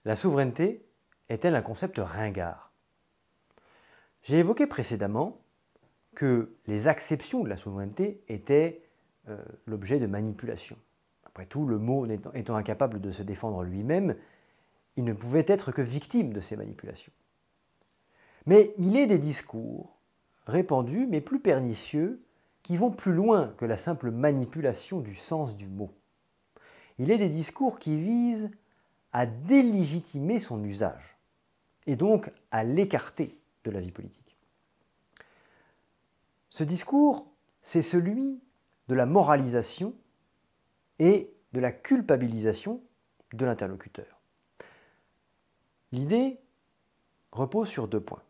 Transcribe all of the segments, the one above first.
La souveraineté est-elle un concept ringard? J'ai évoqué précédemment que les acceptions de la souveraineté étaient l'objet de manipulation. Après tout, le mot étant incapable de se défendre lui-même, il ne pouvait être que victime de ces manipulations. Mais il est des discours répandus, mais plus pernicieux, qui vont plus loin que la simple manipulation du sens du mot. Il est des discours qui visent à délégitimer son usage, et donc à l'écarter de la vie politique. Ce discours, c'est celui de la moralisation et de la culpabilisation de l'interlocuteur. L'idée repose sur 2 points,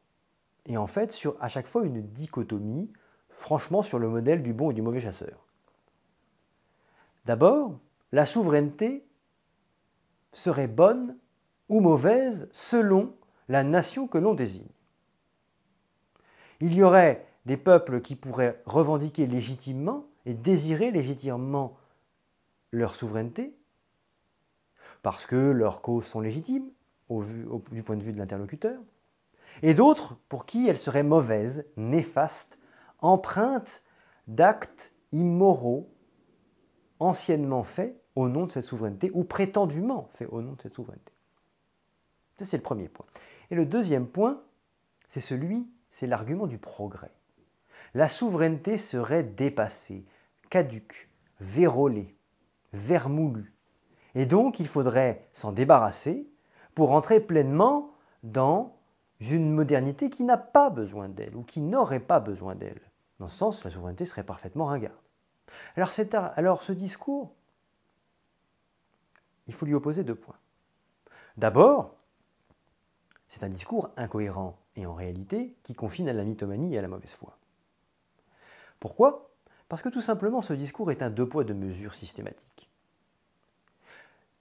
et en fait sur à chaque fois une dichotomie, franchement sur le modèle du bon et du mauvais chasseur. D'abord, la souveraineté serait bonne ou mauvaise selon la nation que l'on désigne. Il y aurait des peuples qui pourraient revendiquer légitimement et désirer légitimement leur souveraineté, parce que leurs causes sont légitimes du point de vue de l'interlocuteur, et d'autres pour qui elle serait mauvaise, néfaste, empreinte d'actes immoraux anciennement faits au nom de cette souveraineté, ou prétendument faits au nom de cette souveraineté. Ça, c'est le premier point. Et le deuxième point, c'est l'argument du progrès. La souveraineté serait dépassée, caduque, vérolée, vermoulue. Et donc, il faudrait s'en débarrasser pour entrer pleinement dans une modernité qui n'a pas besoin d'elle, ou qui n'aurait pas besoin d'elle. Dans ce sens, la souveraineté serait parfaitement ringarde. Alors ce discours, il faut lui opposer 2 points. D'abord, c'est un discours incohérent et en réalité qui confine à la mythomanie et à la mauvaise foi. Pourquoi? Parce que tout simplement ce discours est un 2 poids 2 mesures systématique.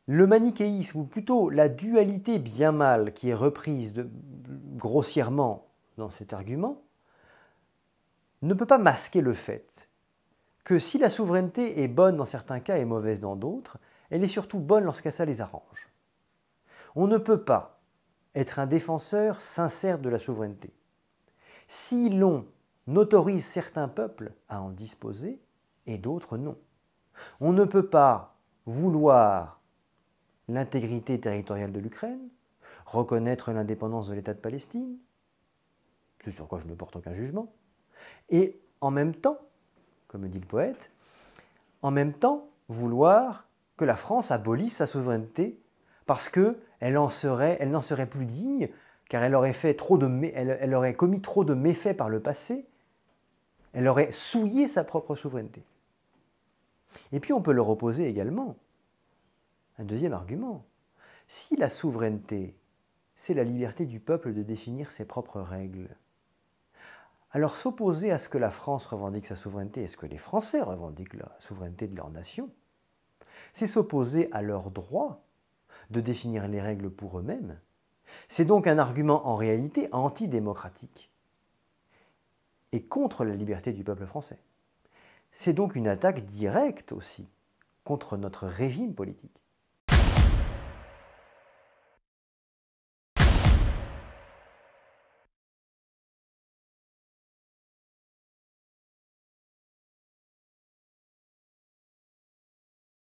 Le manichéisme, ou plutôt la dualité bien mal qui est reprise grossièrement dans cet argument, ne peut pas masquer le fait que si la souveraineté est bonne dans certains cas et mauvaise dans d'autres, elle est surtout bonne lorsque ça les arrange. On ne peut pas être un défenseur sincère de la souveraineté si l'on autorise certains peuples à en disposer et d'autres non. On ne peut pas vouloir l'intégrité territoriale de l'Ukraine, reconnaître l'indépendance de l'État de Palestine, ce sur quoi je ne porte aucun jugement, et en même temps, comme dit le poète, en même temps vouloir que la France abolisse sa souveraineté parce qu'elle n'en serait plus digne, car elle aurait commis trop de méfaits par le passé, elle aurait souillé sa propre souveraineté. Et puis on peut leur opposer également un deuxième argument. Si la souveraineté, c'est la liberté du peuple de définir ses propres règles, alors s'opposer à ce que la France revendique sa souveraineté et ce que les Français revendiquent la souveraineté de leur nation, c'est s'opposer à leur droit de définir les règles pour eux-mêmes. C'est donc un argument en réalité antidémocratique et contre la liberté du peuple français. C'est donc une attaque directe aussi contre notre régime politique.